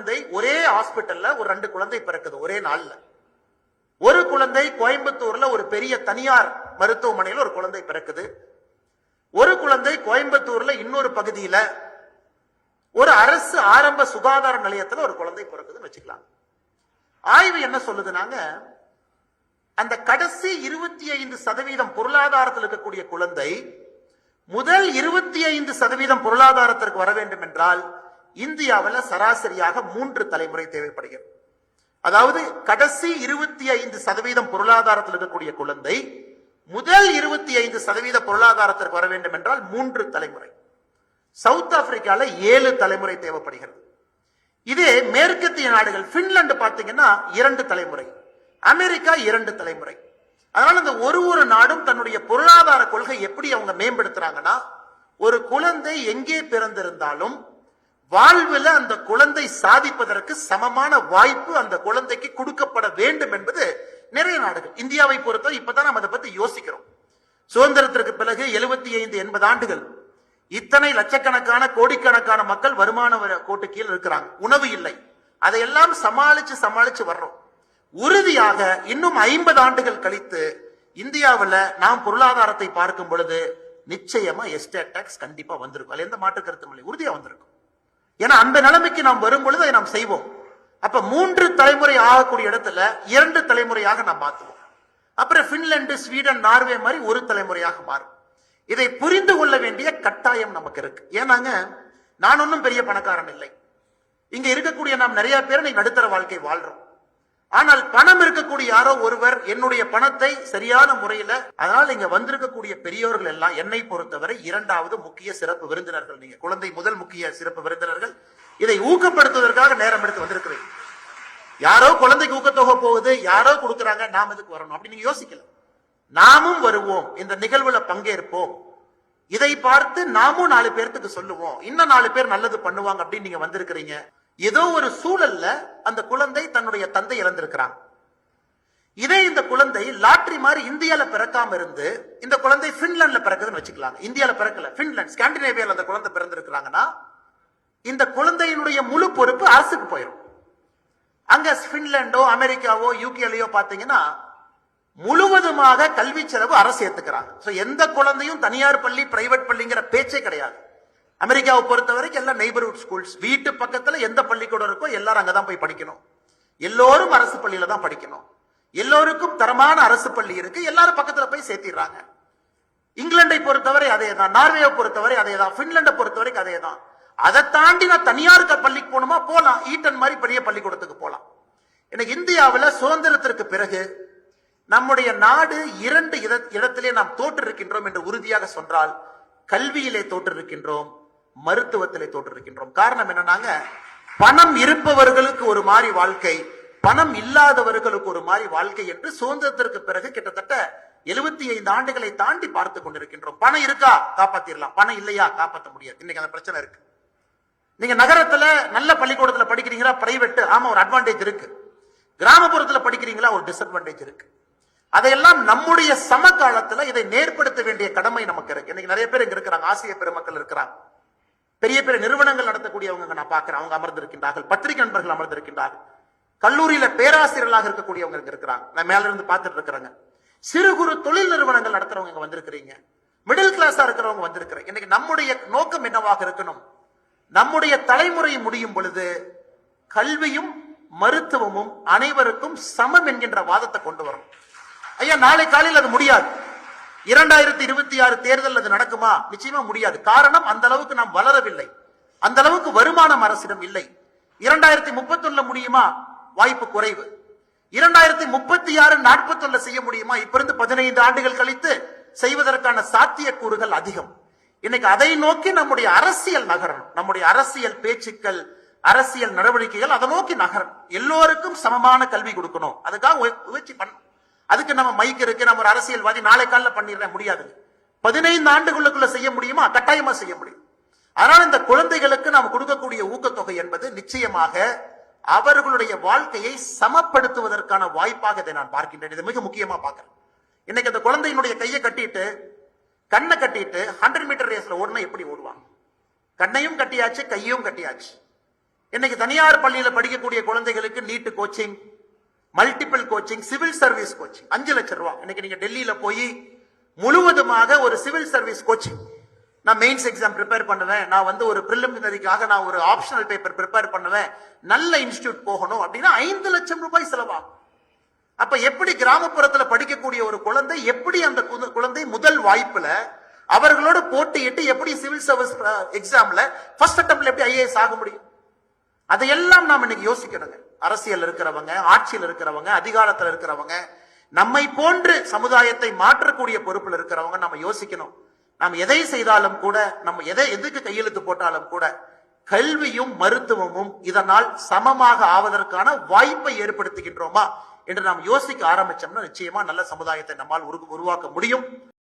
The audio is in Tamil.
குழந்தை ஒரே ஹாஸ்பிட்டல்ல ஒரு 2 குழந்தை பிறக்குது ஒரே நாள்ல. ஒரு குழந்தை கோயம்புத்தூர்ல ஒரு பெரிய தனியார் மருத்துவமனையில் ஒரு குழந்தை பிறக்குது. ஒரு குழந்தை கோயம்புத்தூர்ல இன்னொரு பகுதியில ஒரு அரசு ஆரம்ப சுகாதார நிலையத்தில் ஒரு குழந்தை பிறக்குதுன்னு வச்சுக்கலாம். ஆய்வு என்ன சொல்லுதுனாங்க, அந்த கடைசி 25% பொருளாதாரத்தில் இருக்கக்கூடிய குழந்தை முதல் 25% பொருளாதாரத்திற்கு வர வேண்டும் என்றால் இந்தியாவில் சராசரியாக 3 தலைமுறை தேவைப்படுகிறது. அதாவது கடைசி 25% பொருளாதாரத்தில் இருக்கக்கூடிய குழந்தை முதல் 25% பொருளாதாரத்திற்கு வர வேண்டும் என்றால் 3 தலைமுறை. சவுத் ஆப்பிரிக்கால 7 தலைமுறை தேவைப்படுகிறது. இதே மேற்கத்திய நாடுகள் பின்லாந்து பார்த்தீங்கன்னா 2 தலைமுறை, அமெரிக்கா 2 தலைமுறை. அதனால இந்த ஒரு நாடும் தன்னுடைய பொருளாதார கொள்கை எப்படி அவங்க மேம்படுத்துறாங்கன்னா, ஒரு குழந்தை எங்கே பிறந்திருந்தாலும் வாழ்வில் அந்த குழந்தை சாதிப்பதற்கு சமமான வாய்ப்பு அந்த குழந்தைக்கு கொடுக்கப்பட வேண்டும் என்பது நிறைய நாடுகள். இந்தியாவை பொறுத்தவரை இப்பதான் நம்ம அதை பத்தி யோசிக்கிறோம். சுதந்திரத்திற்கு பிறகு 75-80 ஆண்டுகள் இத்தனை லட்சக்கணக்கான கோடிக்கணக்கான மக்கள் வருமான கோட்டு கீழ் இருக்கிறாங்க, உணவு இல்லை. அதையெல்லாம் சமாளிச்சு வர்றோம். உறுதியாக இன்னும் 50 ஆண்டுகள் கழித்து இந்தியாவில் நாம் பொருளாதாரத்தை பார்க்கும் பொழுது நிச்சயமா எஸ்டேட் டாக்ஸ் கண்டிப்பா வந்திருக்கும். அது எந்த மாற்று கருத்தும் இல்லை, உறுதியா வந்திருக்கும். ஏன்னா அந்த நிலைமைக்கு நாம் வரும் பொழுது அதை நாம் செய்வோம். அப்ப 3 தலைமுறை ஆகக்கூடிய இடத்துல 2 தலைமுறையாக நாம் மாற்றுவோம். அப்புறம் பின்லாந்து, ஸ்வீடன், நார்வே மாதிரி 1 தலைமுறையாக மாறும். இதை புரிந்து கொள்ள வேண்டிய கட்டாயம் நமக்கு இருக்கு. ஏன்னாங்க, நான் ஒன்னும் பெரிய பணக்காரன் இல்லை. இங்க இருக்கக்கூடிய நாம் நிறைய பேர் நடுத்தர வாழ்க்கை வாழ்றோம். ஆனால் பணம் இருக்கக்கூடிய யாரோ ஒருவர் என்னுடைய பணத்தை சரியான முறையில, அதனால இங்க வந்திருக்கக்கூடிய பெரியோர்கள் எல்லாம் என்னை பொறுத்தவரை 2வது முக்கிய சிறப்பு விருந்தினர்கள். நீங்க குழந்தை முதல் முக்கிய சிறப்பு விருந்தினர்கள். இதை ஊக்கப்படுத்துவதற்காக நேரம் எடுத்து வந்திருக்கிறீங்க. யாரோ குழந்தைக்கு ஊக்கத்தொகை போகுது, யாரோ கொடுக்கறாங்க, நாம் எதுக்கு வரணும் அப்படி நீங்க யோசிக்கல. நாமும் வருவோம், இந்த நிகழ்வுல பங்கேற்போம். இதை பார்த்து நாமும் 4 பேருக்கு சொல்லுவோம், இன்னும் 4 பேர் நல்லது பண்ணுவாங்க அப்படின்னு நீங்க வந்திருக்கிறீங்க. ஏதோ ஒரு சூழல்ல அந்த குழந்தை தன்னுடைய தந்தை இழந்திருக்கிறாங்க. இதே இந்த குழந்தை லாட்டரி மாதிரி இந்தியால பிறக்காம இருந்து இந்த குழந்தை பின்லாந்துல பிறக்குதுன்னு வச்சுக்கலாம். இந்தியால பிறக்கல, பின்லாந்து ஸ்காண்டினேவியால அந்த குழந்தை பிறந்திருக்கிறாங்கன்னா இந்த குழந்தையினுடைய முழு பொறுப்பு அரசுக்கு போயிடும். அங்க பின்லாண்டோ, அமெரிக்காவோ, யூகேலையோ பாத்தீங்கன்னா முழுவதுமாக கல்வி செலவு அரசு ஏத்துக்கிறாங்க. எந்த குழந்தையும் தனியார் பள்ளி, பிரைவேட் பள்ளிங்கிற பேச்சே கிடையாது. அமெரிக்காவை பொறுத்த வரைக்கும் எல்லாம் நெய்பர்ஹுட் ஸ்கூல்ஸ், வீட்டு பக்கத்துல எந்த பள்ளிக்கூடம் இருக்கோ எல்லாரும் அங்கதான் போய் படிக்கணும். எல்லோரும் அரசு பள்ளியில தான் படிக்கணும். எல்லோருக்கும் தரமான அரசு பள்ளி இருக்கு, எல்லாரும் பக்கத்துல போய் சேர்த்திடுறாங்க. இங்கிலாண்டை பொறுத்தவரை அதே தான், நார்வேயை பொறுத்தவரை அதே தான், பின்லாண்டை பொறுத்தவரைக்கும் அதே தான். அதை தாண்டி நான் தனியார் பள்ளிக்கு போகணுமா போலாம், ஈட்டன் மாதிரி பெரிய பள்ளிக்கூடத்துக்கு போலாம். எனக்கு இந்தியாவில் சுதந்திரத்திற்கு பிறகு நம்முடைய நாடு 2 இடத்திலே நாம் தோற்றிருக்கின்றோம் என்று உறுதியாக சொன்னால், கல்வியிலே தோற்றிருக்கின்றோம், மருத்துவத்திலே தோற்றிருக்கின்றோம். காரணம் என்னன்னாங்க, பணம் இருப்பவர்களுக்கு ஒரு மாதிரி வாழ்க்கை, பணம் இல்லாதவர்களுக்கு ஒரு மாதிரி வாழ்க்கை என்று சுதந்திரத்திற்கு பிறகு கிட்டத்தட்ட 75 ஆண்டுகளை தாண்டி பார்த்து கொண்டிருக்கின்றோம். பணம் இருக்கா காப்பாத்திரலாம், பணம் இல்லையா காப்பாற்ற முடியாது. இன்னைக்கு அந்த பிரச்சனை இருக்கு. நீங்க நகரத்துல நல்ல பள்ளிக்கூடத்துல படிக்கிறீங்களா, பிரைவேட், ஆமா ஒரு அட்வான்டேஜ் இருக்கு. கிராமப்புறத்துல படிக்கிறீங்களா, ஒரு டிஸ்அட்வான்டேஜ் இருக்கு. அதையெல்லாம் நம்முடைய சமகாலத்துல இதை நேர்படுத்த வேண்டிய கடமை நமக்கு இருக்கு. இன்னைக்கு நிறைய பேர் இங்க இருக்கிறாங்க, ஆசிரியர் பெருமக்கள் இருக்கிறாங்க, பெரிய பெரிய நிறுவனங்கள் நடத்தக்கூடியவங்க நான் பார்க்கிறேன், அவங்க அமர்ந்திருக்கின்றார்கள், பத்திரிகை நண்பர்கள் அமர்ந்திருக்கின்றார்கள், கல்லூரியில பேராசிரியர்களாக இருக்கக்கூடியவங்க இங்க இருக்கிறாங்க, நான் மேல இருந்து பார்த்துட்டு இருக்கிறேங்க. சிறு குறு தொழில் நிறுவனங்கள் நடத்துறவங்க இங்க வந்திருக்கிறீங்க, மிடில் கிளாஸா இருக்கிறவங்க வந்திருக்கிறீங்க. இன்னைக்கு நம்முடைய நோக்கம் என்னவாக இருக்கணும், நம்முடைய தலைமுறை முடியும் பொழுது கல்வியும் மருத்துவமும் அனைவருக்கும் சமம் என்கின்ற வாதத்தை கொண்டு வரும். ஐயா, நாளை காலையில் அது முடியாது. 2026 தேர்தல் அது நடக்குமா? நிச்சயமா முடியாது. காரணம், அந்த அளவுக்கு நாம் வளரவில்லை, அந்த அளவுக்கு வருமானம் அரசிடம் இல்லை. 2031 முடியுமா? வாய்ப்பு குறைவு. 2036, 41 செய்ய முடியுமா? இப்ப இருந்து 15 ஆண்டுகள் கழித்து செய்வதற்கான சாத்தியக்கூறுகள் அதிகம். இன்னைக்கு அதை நோக்கி நம்முடைய அரசியல் நகரணும், நம்முடைய அரசியல் பேச்சுக்கள், அரசியல் நடவடிக்கைகள் அதை நோக்கி நகரணும். எல்லோருக்கும் சமமான கல்வி கொடுக்கணும், அதுக்காக முயற்சி பண்ணணும். அதுக்கு நம்ம மைக் இருக்கு, நம்ம ஒரு அரசியல்வாதி நாளை காலில் பண்ணிட முடியாது. 15 ஆண்டுகளுக்குள்ள செய்ய முடியுமா? கட்டாயமா செய்ய முடியும். அதனால இந்த குழந்தைகளுக்கு நாம் கொடுக்கக்கூடிய ஊக்கத்தொகை என்பது நிச்சயமாக அவர்களுடைய வாழ்க்கையை சமப்படுத்துவதற்கான வாய்ப்பாக இதை நான் பார்க்கின்றேன். இதை மிக முக்கியமா பார்க்கிறேன். இன்னைக்கு அந்த குழந்தையினுடைய கையை கட்டிட்டு, கண்ணை கட்டிட்டு 100 மீட்டர் ரேஸ்ல ஓடுனா எப்படி ஓடுவாங்க? கண்ணையும் கட்டியாச்சு, கையும் கட்டியாச்சு. இன்னைக்கு தனியார் பள்ளியில படிக்கக்கூடிய குழந்தைகளுக்கு NEET coaching, multiple coaching, civil service coaching 5 லட்சம் ரூபாய். இன்னைக்கு நீங்க டெல்லியில போய் முழுவதுமாக ஒரு சிவில் சர்வீஸ் கோச்சிங், நான் மெயின்ஸ் எக்ஸாம் ப்ரிப்பேர் பண்ணுவேன், நான் வந்து ஒரு பிரிலிமினரிக்காக நான் ஒரு ஆப்ஷனல் பேப்பர் ப்ரிப்பேர் பண்ணுவேன், நல்ல இன்ஸ்டிடியூட் போகணும் அப்படின்னா 5 லட்சம் ரூபாய் செலவாகும். அப்ப எப்படி கிராமப்புறத்துல படிக்கக்கூடிய ஒரு குழந்தை எப்படி அந்த குழந்தை முதல் வாய்ப்புல அவர்களோட போட்டியிட்டு எப்படி சிவில் சர்வீஸ் எக்ஸாம்ல ஃபர்ஸ்ட் அட்டெம்ப்ட்ல எப்படி ஐஏஎஸ் ஆக முடியும்? அதையெல்லாம் நாம் இன்னைக்கு யோசிக்கணுங்க. அரசியல் இருக்கிறவங்க, ஆட்சியில் இருக்கிறவங்க, அதிகாரத்தில் இருக்கிறவங்க, நம்மை போன்று சமுதாயத்தை மாற்றக்கூடிய பொறுப்பில் இருக்கிறவங்க நம்ம யோசிக்கணும். நாம் எதை செய்தாலும் கூட, நம்ம எதுக்கு கையெழுத்து போட்டாலும் கூட கல்வியும் மருத்துவமும் இதனால் சமமாக ஆவதற்கான வாய்ப்பை ஏற்படுத்துகின்றோமா என்று நாம் யோசிக்க ஆரம்பிச்சோம்னா நிச்சயமா நல்ல சமுதாயத்தை நம்மால் உருவாக்க முடியும்.